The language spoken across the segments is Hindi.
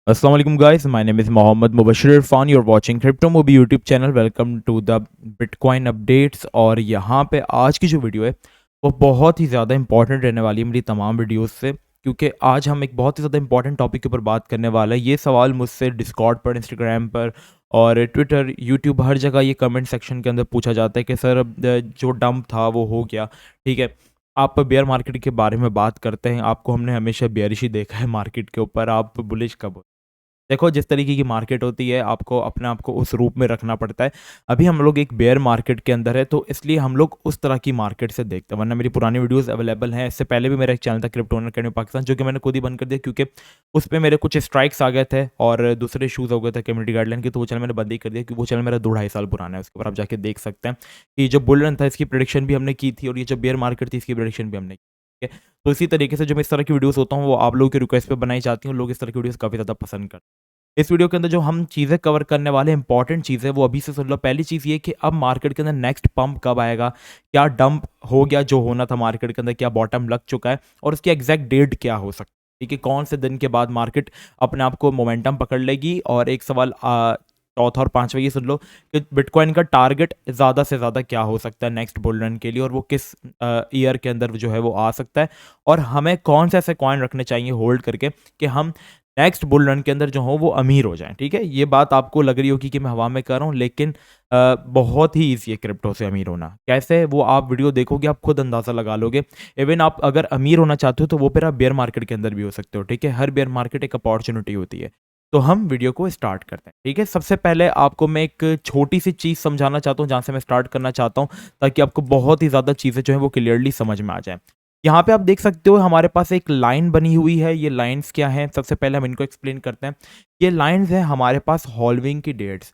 अस्सलाम वालेकुम guys, my name is Mohammed Mubashir Irfan. You are watching crypto movie YouTube channel. Welcome to the bitcoin updates. और यहाँ पे आज की जो वीडियो है वो बहुत ही ज़्यादा इंपॉर्टेंट रहने वाली है मेरी तमाम वीडियोस से, क्योंकि आज हम एक बहुत ही ज़्यादा इंपॉर्टेंट टॉपिक के ऊपर बात करने वाला है। ये सवाल मुझसे डिस्कॉर्ड पर, इंस्टाग्राम पर और ट्विटर, यूट्यूब, हर जगह ये कमेंट सेक्शन के अंदर पूछा जाता है कि सर अब जो डंप था वो हो गया, ठीक है। आप बेयर मार्केट के बारे में बात करते हैं, आपको हमने हमेशा बेयरिश ही देखा है मार्केट के ऊपर, आप बुलिश कब? देखो, जिस तरीके की मार्केट होती है आपको अपने आप को उस रूप में रखना पड़ता है। अभी हम लोग एक बेयर मार्केट के अंदर है, तो इसलिए हम लोग उस तरह की मार्केट से देखते हैं, वरना मेरी पुरानी वीडियोस अवेलेबल हैं। इससे पहले भी मेरा एक चैनल था क्रिप्टो ओनर अकेडमी पाकिस्तान, जो कि मैंने खुद ही बंद कर दिया क्योंकि उस पे मेरे कुछ स्ट्राइक्स आ गए थे और दूसरे इश्यूज हो गए थे कम्युनिटी गाइडलाइन के, तो वो चैनल मैंने बंद ही कर दिया क्योंकि वो चैनल मेरा 2 ढाई साल पुराना है। उसके ऊपर आप जाके देख सकते हैं कि जो बुल रन था इसकी प्रिडिक्शन भी हमने की थी और ये जो बेयर मार्केट थी इसकी प्रिडिक्शन भी हमने की, ठीक है। तो इसी तरीके से जो मैं इस तरह की वीडियोस होता हूँ वो आप लोगों की रिक्वेस्ट पे बनाई जाती हूँ। लोग इस तरह की वीडियोस काफ़ी ज़्यादा पसंद करते हैं। इस वीडियो के अंदर जो हम चीज़ें कवर करने वाले इंपॉर्टेंट चीज़ है वो अभी से सुन लो। पहली चीज़ ये कि अब मार्केट के अंदर नेक्स्ट पंप कब आएगा, क्या डंप हो गया जो होना था मार्केट के अंदर, क्या बॉटम लग चुका है और उसकी एग्जैक्ट डेट क्या हो सकती है, ठीक है। कौन से दिन के बाद मार्केट अपने आप को मोमेंटम पकड़ लेगी। और एक सवाल चौथा और पांचवा ये सुन लो कि बिटकॉइन का टारगेट ज़्यादा से ज़्यादा क्या हो सकता है नेक्स्ट बुल रन के लिए, और वो किस ईयर के अंदर जो है वो आ सकता है, और हमें कौन से ऐसे कॉइन रखने चाहिए होल्ड करके कि हम नेक्स्ट बुल रन के अंदर जो हो वो अमीर हो जाएं, ठीक है। ये बात आपको लग रही होगी कि मैं हवा में कर रहा हूँ, लेकिन बहुत ही ईजी है क्रिप्टो से अमीर होना। कैसे, वो आप वीडियो देखोगे आप खुद अंदाज़ा लगा लोगे। इवन आप अगर अमीर होना चाहते हो तो वो फिर आप बेयर मार्केट के अंदर भी हो सकते हो, ठीक है। हर बेयर मार्केट एक अपॉर्चुनिटी होती है। तो हम वीडियो को स्टार्ट करते हैं, ठीक है। सबसे पहले आपको मैं एक छोटी सी चीज़ समझाना चाहता हूँ जहाँ से मैं स्टार्ट करना चाहता हूँ, ताकि आपको बहुत ही ज़्यादा चीज़ें जो है वो क्लियरली समझ में आ जाए। यहाँ पे आप देख सकते हो हमारे पास एक लाइन बनी हुई है। ये लाइन्स क्या हैं, सबसे पहले हम इनको एक्सप्लेन करते हैं। ये लाइन्स हैं हमारे पास हॉल्विंग की डेट्स।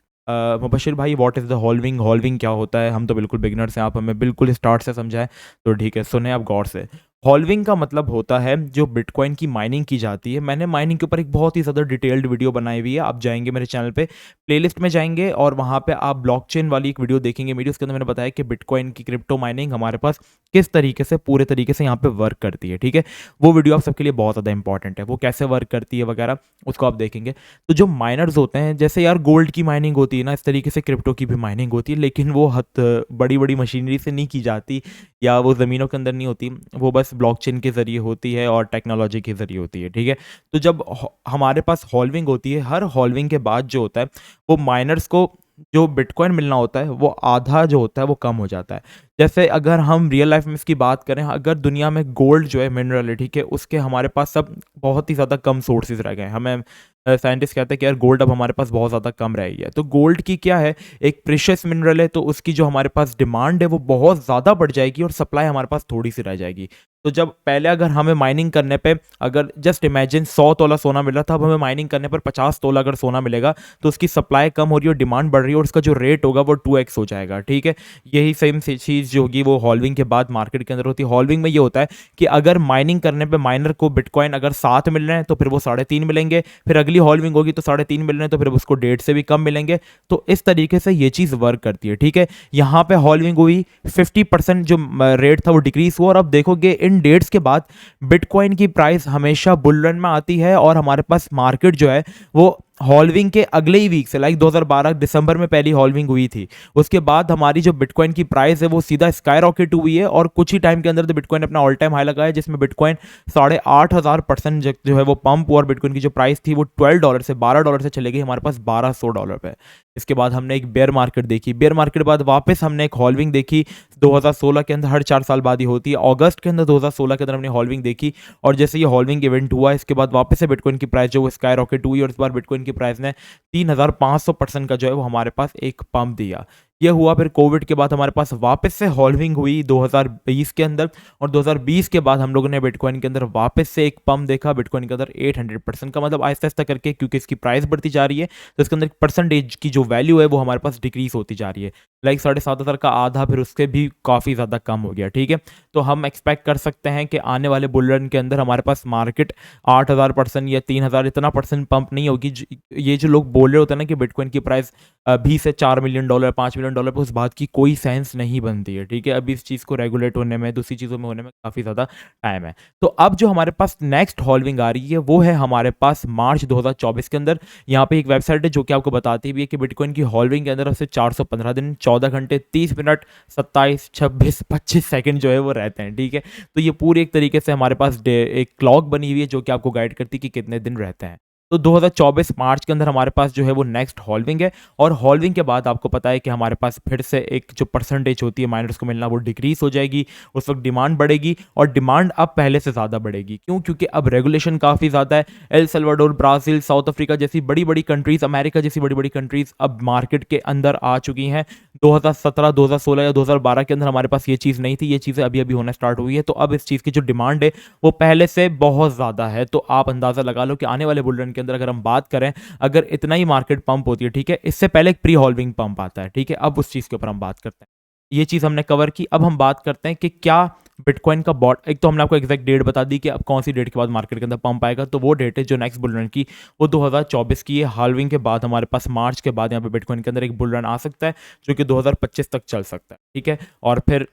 मुबशिर भाई, what is the halving? Halving क्या होता है? हम तो बिल्कुल बिगिनर्स हैं, आप हमें बिल्कुल स्टार्ट से समझाएं। तो ठीक है, सुने आप गौर से। हॉल्विंग का मतलब होता है जो बिटकॉइन की माइनिंग की जाती है। मैंने माइनिंग के ऊपर एक बहुत ही ज़्यादा डिटेल्ड वीडियो बनाई हुई है। आप जाएंगे मेरे चैनल पे, प्लेलिस्ट में जाएंगे और वहाँ पे आप ब्लॉकचेन वाली एक वीडियो देखेंगे मेरी। उसके अंदर मैंने बताया कि बिटकॉइन की क्रिप्टो माइनिंग हमारे पास किस तरीके से पूरे तरीके से यहाँ पे वर्क करती है, ठीक है। वो वीडियो आप सबके लिए बहुत ज़्यादा इंपॉर्टेंट है, वो कैसे वर्क करती है वगैरह उसको आप देखेंगे। तो जो माइनर्स होते हैं, जैसे यार गोल्ड की माइनिंग होती है ना, इस तरीके से क्रिप्टो की भी माइनिंग होती है, लेकिन वो बड़ी बड़ी मशीनरी से नहीं की जाती या वो ज़मीनों के अंदर नहीं होती, वो बस ब्लॉकचेन के ज़रिए होती है और टेक्नोलॉजी के ज़रिए होती है, ठीक है। तो जब हमारे पास हॉल्विंग होती है, हर हॉल्विंग के बाद जो होता है वो माइनर्स को जो बिटकॉइन मिलना होता है वो आधा जो होता है वो कम हो जाता है। जैसे अगर हम रियल लाइफ में इसकी बात करें, अगर दुनिया में गोल्ड जो है मिनरल है, ठीक है, उसके हमारे पास सब बहुत ही ज़्यादा कम सोर्सेज रह गए हैं। हमें साइंटिस्ट कहते हैं कि यार गोल्ड अब हमारे पास बहुत ज़्यादा कम रह गई है। तो गोल्ड की क्या है, एक प्रेशियस मिनरल है, तो उसकी जो हमारे पास डिमांड है वो बहुत ज़्यादा बढ़ जाएगी और सप्लाई हमारे पास थोड़ी सी रह जाएगी। तो जब पहले अगर हमें माइनिंग करने पे, अगर जस्ट इमेजिन 100 तोला सोना मिल रहा था, अब हमें माइनिंग करने पर 50 तोला अगर सोना मिलेगा, तो उसकी सप्लाई कम हो रही है और डिमांड बढ़ रही है और उसका जो रेट होगा वो 2x हो जाएगा, ठीक है। यही सेम चीज़ जो होगी वो हॉल्विंग के बाद मार्केट के अंदर होती है। हॉल्विंग में ये होता है कि अगर माइनिंग करने पे माइनर को बिटकॉइन अगर 7 मिल रहे हैं तो फिर वो 3.5 मिलेंगे, फिर अगली हॉल्विंग होगी तो 3.5 मिल रहे हैं तो फिर उसको 1.5 से भी कम मिलेंगे। तो इस तरीके से ये चीज़ वर्क करती है, ठीक है। यहाँ पे हॉल्विंग हुई, 50% जो रेट था वो डिक्रीज हुआ, और अब देखोगे इन डेट्स के बाद बिटकॉइन की प्राइस हमेशा बुल रन में आती है और हमारे पास मार्केट जो है वो हॉल्विंग के अगले ही वीक से, लाइक 2012 दिसंबर में पहली हॉल्विंग हुई थी, उसके बाद हमारी जो बिटकॉइन की प्राइस है वो सीधा स्काई रॉकेट हुई है और कुछ ही टाइम के अंदर तो बिटकॉइन अपना ऑल टाइम हाई लगाया, जिसमें बिटकॉइन 8,500% जो है वो पंप और बिटकॉइन की जो प्राइस थी वो $12 से $12 से चले गई हमारे पास $1,200 पे। इसके बाद हमने एक बेयर मार्केट देखी, बेयर मार्केट बाद वापस हमने एक हॉल्विंग देखी 2016 के अंदर, हर 4 साल बाद ही होती है। अगस्त के अंदर 2016 के अंदर हमने हॉल्विंग देखी, और जैसे ये हॉल्विंग इवेंट हुआ इसके बाद वापस से बिटकॉइन की प्राइस जो वो स्काई रॉकेट हुई और इस बार बिटकॉइन की प्राइस ने 3,500% का जो है वो हमारे पास एक पंप दिया। ये हुआ, फिर कोविड के बाद हमारे पास वापस से हॉल्विंग हुई 2020 के अंदर, और 2020 के बाद हम लोगों ने बिटकॉइन के अंदर वापस से एक पंप देखा बिटकॉइन के अंदर 800% का, मतलब आहिस्ता आहिस्ता करके, क्योंकि इसकी प्राइस बढ़ती जा रही है तो इसके अंदर परसेंटेज की जो वैल्यू है वो हमारे पास डिक्रीज होती जा रही है। लाइक 7,500 का आधा फिर उससे भी काफ़ी ज़्यादा कम हो गया, ठीक है। तो हम एक्सपेक्ट कर सकते हैं कि आने वाले बुल रन के अंदर हमारे पास मार्केट 8,000% या 3,000 इतना परसेंट पंप नहीं होगी। ये जो लोग बोल रहे होते हैं ना कि बिटकॉइन की प्राइस $20 से $4 मिलियन $5 मिलियन $1 पे उस बात की कोई सेंस नहीं बनती है, ठीक है। अभी इस चीज़ को रेगुलेट होने में, दूसरी चीज़ों में होने में काफ़ी ज़्यादा टाइम है। तो अब जो हमारे पास नेक्स्ट हॉल्विंग आ रही है वो है हमारे पास मार्च 2024 के अंदर। यहाँ पे एक वेबसाइट है जो कि आपको बताती भी है कि बिटकॉइन की हॉल्विंग के अंदर अब से 415 दिन, 14 घंटे, 30 मिनट, 27, 26, 25 सेकंड जो है वो रहते हैं, ठीक है। तो ये पूरी एक तरीके से हमारे पास एक क्लॉक बनी हुई है जो कि आपको गाइड करती है कि कितने दिन रहते हैं। तो 2024 मार्च के अंदर हमारे पास जो है वो नेक्स्ट हॉल्विंग है, और हॉल्विंग के बाद आपको पता है कि हमारे पास फिर से एक जो परसेंटेज होती है माइनर्स को मिलना वो डिक्रीज हो जाएगी। उस वक्त डिमांड बढ़ेगी, और डिमांड अब पहले से ज़्यादा बढ़ेगी। क्यों? क्योंकि अब रेगुलेशन काफ़ी ज़्यादा है। El Salvador, Brazil, south Africa जैसी बड़ी बड़ी कंट्रीज़, अमेरिका जैसी बड़ी बड़ी कंट्रीज़ अब मार्केट के अंदर आ चुकी हैं। 2017, 2016 या 2012 के अंदर हमारे पास ये चीज़ नहीं थी। ये चीज़ें अभी अभी होना स्टार्ट हुई है। तो अब इस चीज़ की जो डिमांड है वो पहले से बहुत ज़्यादा है। तो आप अंदाज़ा लगा लो कि आने वाले बुल रन के अंदर अगर हम बात करें, अगर इतना ही मार्केट पंप होती है, ठीक है, इससे पहले एक प्री हॉल्विंग पंप आता है, ठीक है। अब उस चीज़ के ऊपर हम बात करते हैं। ये चीज़ हमने कवर की। अब हम बात करते हैं कि क्या बिटकॉइन का बॉट, एक तो हमने आपको एग्जैक्ट डेट बता दी कि अब कौन सी डेट के बाद मार्केट के अंदर पंप आएगा। तो वो डेट है जो नेक्स्ट बुल रन की, वो 2024 की है। हाल्विंग के बाद हमारे पास मार्च के बाद यहाँ पे बिटकॉइन के अंदर एक बुल रन आ सकता है जो कि 2025 तक चल सकता है, ठीक है। और फिर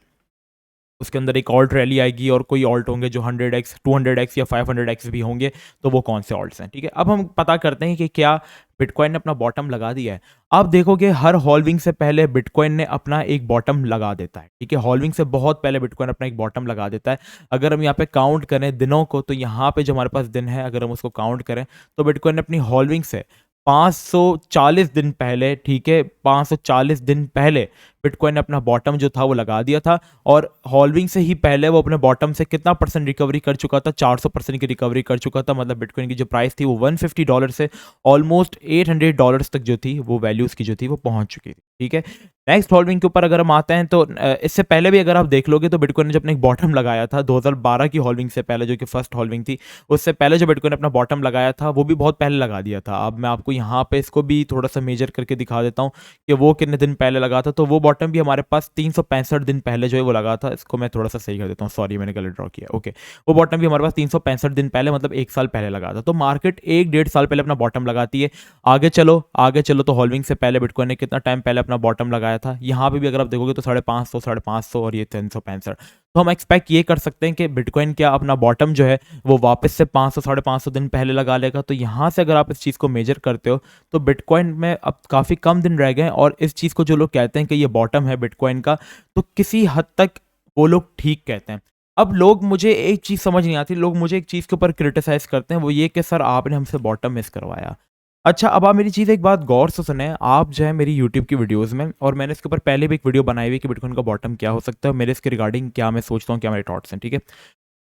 उसके अंदर एक ऑल्ट रैली आएगी, और कोई ऑल्ट होंगे जो 100x, 200x या 500x भी होंगे। तो वो कौन से ऑल्ट्स हैं, ठीक है। अब हम पता करते हैं कि क्या बिटकॉइन ने अपना बॉटम लगा दिया है। आप देखोगे हर हॉल्विंग से पहले बिटकॉइन ने अपना एक बॉटम लगा देता है, ठीक है। हॉल्विंग से बहुत पहले बिटकॉइन अपना एक बॉटम लगा देता है। अगर हम यहाँ पे काउंट करें दिनों को, तो यहाँ पे जो हमारे पास दिन है, अगर हम उसको काउंट करें, तो बिटकॉइन ने अपनी हॉल्विंग से 540 दिन पहले, ठीक है, 540 दिन पहले बिटकॉइन ने अपना बॉटम जो था वो लगा दिया था। और हॉल्विंग से ही पहले वो अपने बॉटम से कितना परसेंट रिकवरी कर चुका था? 400% की रिकवरी कर चुका था। मतलब बिटकॉइन की जो प्राइस थी वो $150 से ऑलमोस्ट $800 तक जो थी वो वैल्यू उसकी जो थी वो पहुंच चुकी थी, ठीक है। नेक्स्ट हॉल्विंग के ऊपर अगर हम आते हैं, तो इससे पहले भी अगर आप देख लोगे तो बिटकॉइन ने जब अपने एक बॉटम लगाया था 2012 की हॉल्विंग से पहले, जो कि फर्स्ट हॉल्विंग थी, उससे पहले जो बिटकॉइन ने अपना बॉटम लगाया था वो भी बहुत पहले लगा दिया था। अब मैं आपको यहाँ पे इसको भी थोड़ा सा मेजर करके दिखा देता हूँ कि वो कितने दिन पहले लगा था। तो वो बॉटम भी हमारे पास 365 दिन पहले जो है वो लगा था। इसको मैं थोड़ा सा सही कर देता हूँ, सॉरी मैंने गलत ड्रॉ किया, ओके। वो बॉटम भी हमारे पास 365 दिन पहले, मतलब 1 साल पहले लगा था। तो मार्केट 1-1.5 साल पहले अपना बॉटम लगाती है। आगे चलो, आगे चलो, तो हॉल्विंग से पहले बिटकॉइन ने कितना टाइम पहले अपना बॉटम लगाया था? यहाँ पे भी अगर आप देखोगे तो 550, 550 और ये 365। तो हम एक्सपेक्ट ये कर सकते हैं कि बिटकॉइन क्या अपना बॉटम जो है वो वापस से 500, 550 दिन पहले लगा लेगा। तो यहाँ से अगर आप इस चीज़ को मेजर करते हो, तो बिटकॉइन में अब काफ़ी कम दिन रह गए हैं, और इस चीज़ को जो लोग कहते हैं कि ये बॉटम है बिटकॉइन का, तो किसी हद तक वो लोग ठीक कहते हैं। अब लोग, मुझे एक चीज़ समझ नहीं आती, लोग मुझे एक चीज़ के ऊपर क्रिटिसाइज करते हैं, वो ये कि सर आपने हमसे बॉटम मिस करवाया। अच्छा, अब आप मेरी चीज़ एक बात गौर से सुने। आप जो है मेरी यूट्यूब की वीडियोज़ में, और मैंने इसके ऊपर पहले भी एक वीडियो बनाई हुई है कि बिटकॉइन का बॉटम क्या हो सकता है, मेरे इसके रिगार्डिंग क्या मैं सोचता हूँ, क्या मेरे थॉट्स हैं, ठीक है।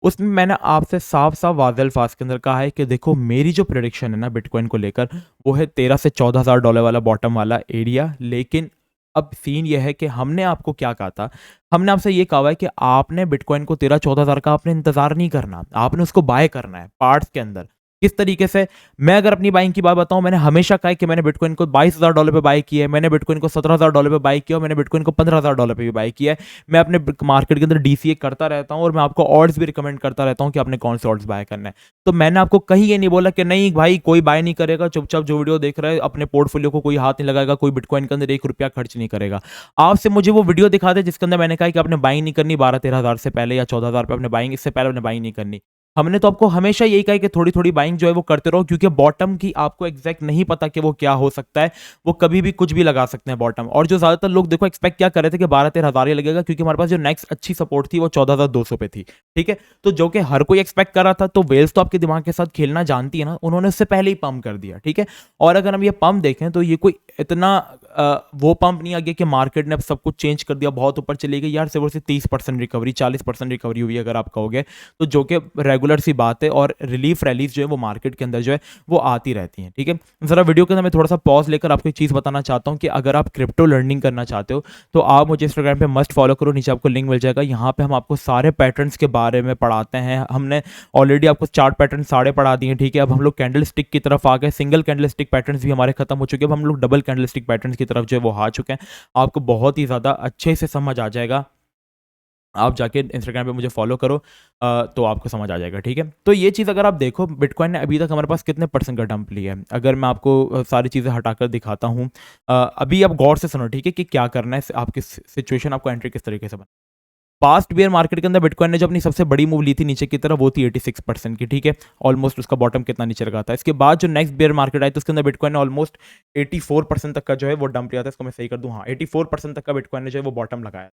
उसमें मैंने आपसे साफ-साफ वाज़ेह अल्फ़ाज़ के अंदर कहा है कि देखो, मेरी जो प्रेडिक्शन है ना बिटकॉइन को लेकर, वो है 13 से $14,000 वाला बॉटम वाला एरिया। लेकिन अब सीन ये है कि हमने आपको क्या कहा था? हमने आपसे ये कहा है कि आपने बिटकॉइन को 13-14,000 का आपने इंतज़ार नहीं करना, आपने उसको बाय करना है पार्ट्स के अंदर। किस तरीके से? मैं अगर अपनी बाइंग की बात बताऊँ, मैंने हमेशा कहा है कि मैंने बिटकॉइन को $22,000 पे बाय किया है, मैंने बिटकॉइन को $17,000 पे बाय किया, और मैंने बिटकॉइन को $15,000 पे भी बाय किया है। मैं अपने मार्केट के अंदर डीसीए करता रहता हूँ, और मैं आपको ऑड्स भी रिकमेंड करता रहता हूँ कि आपने कौन से ऑड्स बाय करना है। तो मैंने आपको कहीं ये नहीं बोला कि नहीं भाई कोई बाय नहीं करेगा, चुपचाप जो वीडियो देख रहा है अपने पोर्टफोलियो को कोई हाथ नहीं लगाएगा, कोई बिटकॉइन के अंदर ₹1 खर्च नहीं करेगा। आपसे मुझे वो वीडियो दिखा दे जिसके अंदर मैंने कहा कि आपने बाइंग नहीं करनी 12-13 हज़ार से पहले, या 14,000 पे आपने बाइंग, इससे पहले आपने बाइंग नहीं करनी। हमने तो आपको हमेशा यही कहा है कि थोड़ी-थोड़ी बाइंग जो है वो करते रहो, क्योंकि बॉटम की आपको एग्जैक्ट नहीं पता कि वो क्या हो सकता है। वो कभी भी कुछ भी लगा सकते हैं बॉटम। और जो ज़्यादातर लोग देखो एक्सपेक्ट क्या कर रहे थे कि 12-13 हज़ार ही लगेगा, क्योंकि हमारे पास जो नेक्स्ट अच्छी सपोर्ट थी वो 14,200 पे थी, ठीक है। तो जो कि हर कोई एक्सपेक्ट कर रहा था, तो वेल्स तो आपके दिमाग के साथ खेलना जानती है ना, उन्होंने उससे पहले ही पंप कर दिया, ठीक है। और अगर हम ये पंप देखें तो ये कोई इतना वो पंप नहीं आ गया कि मार्केट ने अब सब कुछ चेंज कर दिया, बहुत ऊपर चली गई यार। सिर्फ और सिर्फ 30% रिकवरी, 40% रिकवरी हुई अगर आप कहोगे, तो जो कि रेगुलर सी बात है। और रिलीफ रैलीज जो है वो मार्केट के अंदर जो है वो आती रहती हैं, ठीक है। ज़रा वीडियो के अंदर मैं थोड़ा सा पॉज लेकर आपको एक चीज़ बताना चाहता हूँ कि अगर आप क्रिप्टो लर्निंग करना चाहते हो, तो आप मुझे इंस्टाग्राम पे मस्ट फॉलो करो, नीचे आपको लिंक मिल जाएगा। यहाँ पे हम आपको सारे पैटर्न्स के बारे में पढ़ाते हैं। हमने ऑलरेडी आपको चार्ट पैटर्न सारे पढ़ा दिए, ठीक है। अब हम लोग कैंडल स्टिक की तरफ आ गए, सिंगल कैंडल स्टिक पैटर्न्स भी हमारे खत्म हो चुके हैं। अब हम लोग डबल कैंडल स्टिक पैटर्न्स की तरफ जो है वो आ चुके हैं। आपको बहुत ही ज़्यादा अच्छे से समझ आ जाएगा आप जाके इंस्टाग्राम पे मुझे फॉलो करो तो आपको समझ आ जाएगा, ठीक है। तो ये चीज़ अगर आप देखो, बिटकॉइन ने अभी तक हमारे पास कितने परसेंट का डंप लिया है, अगर मैं आपको सारी चीज़ें हटाकर दिखाता हूँ। अभी आप गौर से सुनो, ठीक है, कि क्या करना है, आपकी सिचुएशन, आपको एंट्री किस तरीके से बना। पास्ट बियर मार्केट के अंदर बिटकॉइन ने जो अपनी सबसे बड़ी मूव ली थी नीचे की तरफ, वो थी 86% की, ठीक है। ऑलमोस्ट उसका बॉटम कितना नीचे लगा था। इसके बाद जो नेक्स्ट बियर मार्केट आई तो उसके अंदर बिटकॉइन ने ऑलमोस्ट 84% तक का जो है वो डंप लिया था। इसको मैं सही कर दूं, हाँ, 84% तक का बिटकॉइन ने जो है वो बॉटम लगाया।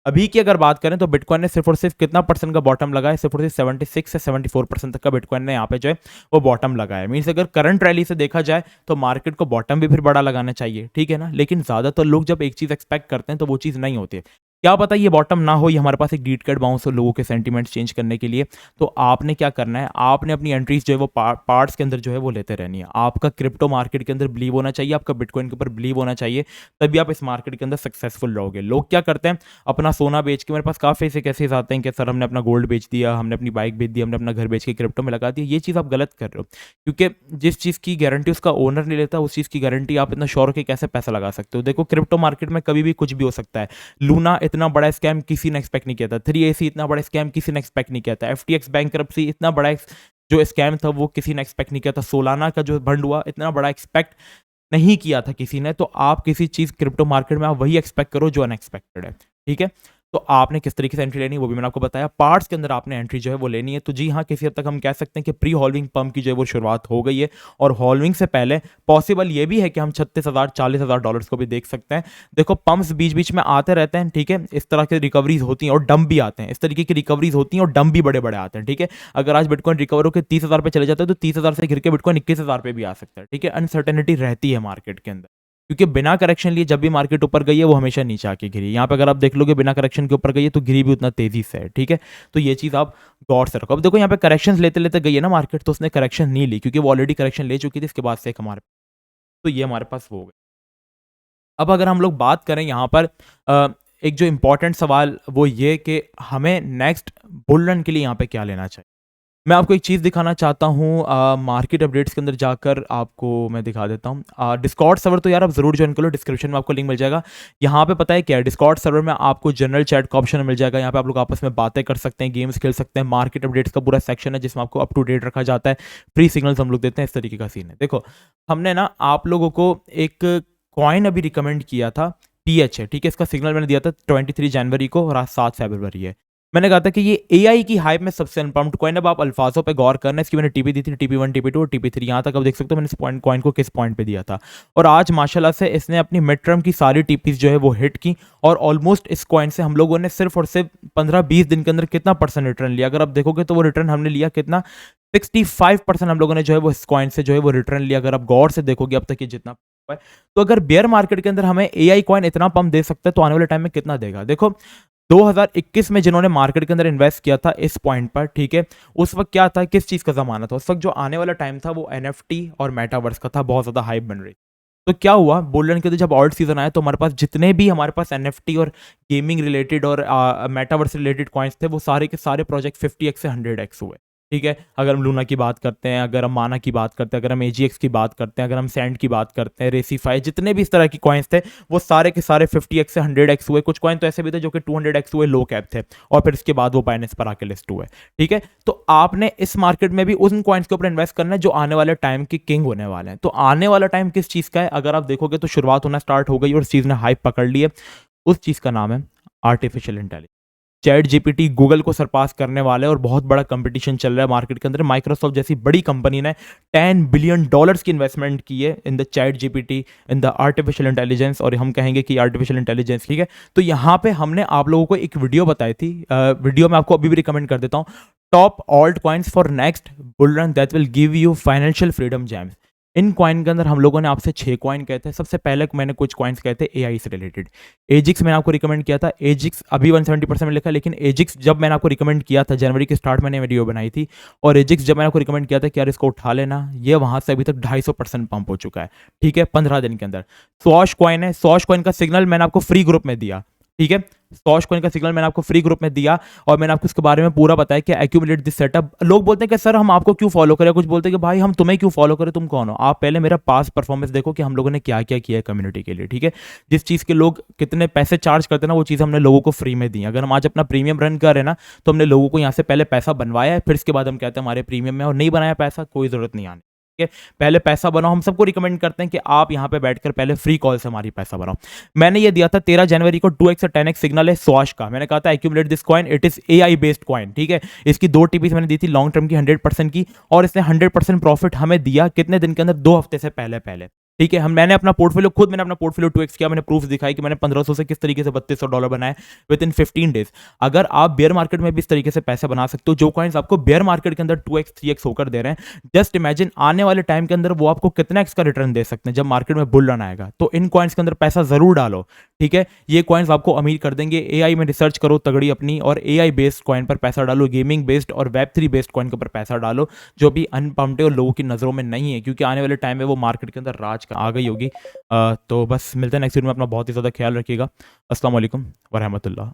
अभी की अगर बात करें तो बिटकॉइन ने सिर्फ और सिर्फ कितना परसेंट का बॉटम लगाया, सिर्फ और सिर्फ 76 से 74% तक का बिटकॉइन ने यहाँ पे जो है वो बॉटम लगाया। मीन्स अगर करंट रैली से देखा जाए तो मार्केट को बॉटम भी फिर बड़ा लगाना चाहिए, ठीक है ना। लेकिन ज्यादातर लोग जब एक चीज एक्सपेक्ट करते हैं तो वो चीज नहीं होती है। क्या पता ये बॉटम ना हो, ये हमारे पास एक डीट कैट बाउंस हो लोगों के सेंटीमेंट्स चेंज करने के लिए। तो आपने क्या करना है, आपने अपनी एंट्रीज जो है वो पार्ट्स के अंदर जो है वो लेते रहनी है। आपका क्रिप्टो मार्केट के अंदर बिलीव होना चाहिए, आपका बिटकॉइन के ऊपर बिलीव होना चाहिए, तभी आप इस मार्केट के अंदर सक्सेसफुल रहोगे। लोग क्या करते हैं, अपना सोना बेच के, मेरे पास काफ़ी ऐसे केसेस आते हैं कि सर हमने अपना गोल्ड बेच दिया, हमने अपनी बाइक बेच दी, हमने अपना घर बेच के क्रिप्टो में लगा दिया। ये चीज़ आप गलत कर रहे हो, क्योंकि जिस चीज़ की गारंटी उसका ओनर नहीं लेता, उस चीज़ की गारंटी आप इतना श्योर के कैसे पैसा लगा सकते हो। देखो, क्रिप्टो मार्केट में कभी भी कुछ भी हो सकता है। लूना इतना बड़ा स्कैम किसी ने एक्सपेक्ट नहीं किया था, 3AC इतना बड़ा स्कैम किसी ने एक्सपेक्ट नहीं किया था, FTX बैंकरप्सी इतना बड़ा जो स्कैम था वो किसी ने एक्सपेक्ट नहीं किया था, सोलाना का जो बंड हुआ इतना बड़ा एक्सपेक्ट नहीं किया था किसी ने। तो आप किसी चीज़ क्रिप्टो मार्केट में आप वही एक्सपेक्ट करो जो अनएक्सपेक्टेड है, ठीक है। तो आपने किस तरीके से एंट्री लेनी है वो भी मैंने आपको बताया। पार्ट्स के अंदर आपने एंट्री जो है वो लेनी है। तो जी हाँ, किसी हद तक हम कह सकते हैं कि प्री हॉल्विंग पंप की जो है वो शुरुआत हो गई है, और हॉल्विंग से पहले पॉसिबल ये भी है कि हम 36,000 40,000 डॉलर्स को भी देख सकते हैं। देखो, पंप्स बीच बीच में आते रहते हैं, ठीक है। इस तरह की रिकवरीज होती हैं और डंप भी आते हैं, इस तरीके की रिकवरीज होती हैं और डंप भी बड़े बड़े आते हैं, ठीक है। अगर आज बिटकॉइन रिकवर होकर 30,000 पे चले जाते हैं तो 30,000 से गिर के बिटकॉइन 21,000 पे भी आ सकता है, ठीक है। अनसर्टेनिटी रहती है मार्केट के अंदर, क्योंकि बिना करेक्शन लिए जब भी मार्केट ऊपर गई है वो हमेशा नीचे आके गिरी। यहाँ पे अगर आप देख लोगे बिना करेक्शन के ऊपर गई है तो गिरी भी उतना तेजी से है, ठीक है। तो ये चीज़ आप गौर से रखो। अब देखो, यहाँ पे करेक्शन लेते लेते गई है ना मार्केट, तो उसने करेक्शन नहीं ली क्योंकि वो ऑलरेडी करेक्शन ले चुकी थी। इसके बाद से एक हमारे, तो ये हमारे पास वो हो गया। अब अगर हम लोग बात करें यहाँ पर एक जो इंपॉर्टेंट सवाल वो ये कि हमें नेक्स्ट बुल रन के लिए यहाँ पे क्या लेना चाहिए। मैं आपको एक चीज़ दिखाना चाहता हूँ, मार्केट अपडेट्स के अंदर जाकर आपको मैं दिखा देता हूँ। डिस्कॉर्ड सर्वर तो यार आप ज़रूर ज्वाइन कर लो, डिस्क्रिप्शन में आपको लिंक मिल जाएगा। यहाँ पे पता है क्या है, डिस्कॉर्ड सर्वर में आपको जनरल चैट का ऑप्शन मिल जाएगा। यहाँ पे आप लोग आपस में बातें कर सकते हैं, गेम्स खेल सकते हैं। मार्केट अपडेट्स का पूरा सेक्शन है जिसमें आपको अप टू डेट रखा जाता है, फ्री सिग्नल्स हम लोग देते हैं, इस तरीके का सीन है। देखो, हमने ना आप लोगों को एक कॉइन अभी रिकमेंड किया था, TH है, ठीक है। इसका सिग्नल मैंने दिया था 23 जनवरी को और आज 7 फरवरी है। मैंने कहा था कि ये AI की हाइप में सबसे अनपम्प्ड कॉइन। अब आप अल्फाजों पे गौर करना, इसकी मैंने टीपी दी थी, TP1 TP2 और TP3। यहाँ तक अब देख सकते हो मैंने इस पॉइंट कॉइन को किस पॉइंट पे दिया था। और आज माशाल्लाह से इसने अपनी मिड टर्म की सारी टीपीज जो है वो हिट की, और ऑलमोस्ट इस कॉइन से हम लोगों ने सिर्फ और सिर्फ 15-20 दिन के अंदर कितना परसेंट रिटर्न लिया। अगर आप देखोगे तो वो रिटर्न हमने लिया कितना, 65% हम लोगों ने जो है वो इस कॉइन से जो है वो रिटर्न लिया। अगर आप गौर से देखोगे अब तक ये जितना है, तो अगर बेयर मार्केट के अंदर हमें AI कॉइन इतना पंप दे सकता है तो आने वाले टाइम में कितना देगा। देखो, 2021 में जिन्होंने मार्केट के अंदर इन्वेस्ट किया था इस पॉइंट पर, ठीक है, उस वक्त क्या था, किस चीज़ का ज़माना था उस वक्त, जो आने वाला टाइम था वो NFT और मेटावर्स का था, बहुत ज़्यादा हाइप बन रही। तो क्या हुआ, बुल रन के अंदर जब ऑल्ट सीजन आया तो हमारे पास जितने भी हमारे पास NFT और गेमिंग रिलेटेड और मेटावर्स रिलेटेड कॉइन्स थे, वो सारे के सारे प्रोजेक्ट 50x से 100x हुए, ठीक है। अगर हम लूना की बात करते हैं, अगर हम माना की बात करते हैं, अगर हम AGX की बात करते हैं, अगर हम सैंड की बात करते हैं, रेसीफाई, जितने भी इस तरह की कॉइन्स थे वो सारे के सारे 50x से 100x हुए। कुछ कॉइन तो ऐसे भी थे जो कि 200x हुए, लो कैप थे, और फिर इसके बाद वो बाइनेंस पर आके लिस्ट हुए, ठीक है। तो आपने इस मार्केट में भी उन कॉइन्स के ऊपर इन्वेस्ट करना है जो आने वाले टाइम के किंग होने वाले हैं। तो आने वाला टाइम किस चीज़ का है, अगर आप देखोगे तो शुरुआत होना स्टार्ट हो गई और उस चीज़ ने हाइप पकड़ ली है। उस चीज़ का नाम है आर्टिफिशियल इंटेलिजेंस। ChatGPT गूगल को सरपास करने वाले और बहुत बड़ा कंपटीशन चल रहा है मार्केट के अंदर। माइक्रोसॉफ्ट जैसी बड़ी कंपनी ने $10 बिलियन की इन्वेस्टमेंट की है in the ChatGPT, in the artificial intelligence, और हम कहेंगे कि आर्टिफिशियल इंटेलिजेंस, ठीक है। तो यहाँ पे हमने आप लोगों को एक वीडियो बताई थी, वीडियो मैं आपको अभी भी रिकमेंड कर देता हूँ, top alt coins for next bull run that will give you financial freedom James. In coin के अंदर हम लोगों ने आपसे 6 कॉइन कहे थे। सबसे पहले मैंने कुछ कॉइन्स कहे थे AI से रिलेटेड। एजिक्स मैंने आपको रिकमेंड किया था, एजिक्स अभी 170% में लिखा, लेकिन एजिक्स जब मैंने आपको रिकमेंड किया था, जनवरी के स्टार्ट मैंने वीडियो बनाई थी, और एजिक्स जब मैंने आपको रिकमेंड किया था कि यार इसको उठा लेना, ये वहां से अभी तक 250% पंप हो चुका है, ठीक है, 15 दिन के अंदर। स्वॉश कॉइन है, स्वॉश कॉइन का सिग्नल मैंने आपको फ्री ग्रुप में दिया, ठीक है। सॉश कॉइन का सिग्नल मैंने आपको फ्री ग्रुप में दिया और मैंने आपको इसके बारे में पूरा बताया कि एक्यूमुलेट दिस सेटअप। लोग बोलते हैं कि सर हम आपको क्यों फॉलो करें, कुछ बोलते हैं कि भाई हम तुम्हें क्यों फॉलो करें, तुम कौन हो। आप पहले मेरा पास परफॉर्मेंस देखो कि हम लोगों ने क्या क्या किया है कम्युनिटी के लिए, ठीक है। जिस चीज़ के लोग कितने पैसे चार्ज करते हैं ना, वो चीज़ हमने लोगों को फ्री में दी। अगर हम आज अपना प्रीमियम रन कर रहे हैं ना, तो हमने लोगों को यहाँ से पहले पैसा बनवाया है, फिर इसके बाद हम कहते हैं हमारे प्रीमियम में, और नहीं बनाया पैसा कोई ज़रूरत नहीं आने। पहले पैसा बनाओ। हम सबको रिकमेंड करते हैं कि आप यहाँ पे बैठकर पहले फ्री कॉल से हमारी पैसा बनाओ। मैंने ये दिया था 13 जनवरी को 2x से 10x सिग्नल है सॉश का। मैंने कहा था accumulate this coin, it is AI based coin, ठीक है। इसकी 2 टीपीस मैंने दी थी लॉन्ग टर्म की 100% की, और इसने 100% प्रॉफिट हमें दिया कितने दिन के अंदर, 2 हफ्ते से पहले पहले, ठीक है। मैंने अपना पोर्टफोलियो 2x किया। मैंने प्रूफ दिखाई कि मैंने 1500 से किस तरीके से $3200 बनाए विद इन 15 डेज। अगर आप बेयर मार्केट में भी इस तरीके से पैसे बना सकते हो, जो कॉइन्स आपको बेयर मार्केट के अंदर 2x 3x होकर दे रहे हैं, जस्ट इमेजिन आने वाले टाइम के अंदर वो आपको कितना एक्स का रिटर्न दे सकते हैं जब मार्केट में बुल रन आएगा। तो इन कॉइन्स के अंदर पैसा जरूर डालो, ठीक है। ये कॉइन्स आपको अमीर कर देंगे। एआई में रिसर्च करो तगड़ी अपनी, और एआई बेस्ड कॉइन पर पैसा डालो, गेमिंग बेस्ड और वेब3 बेस्ड कॉइन के ऊपर पैसा डालो, जो भी अनपम्प्ड और लोगों की नजरों में नहीं है, क्योंकि आने वाले टाइम में वो मार्केट के अंदर राज आ गई होगी। तो बस मिलते हैं नेक्स्ट वीडियो में। अपना बहुत ही ज़्यादा ख्याल रखिएगा। अस्सलाम वालेकुम वरहमतुल्लाह।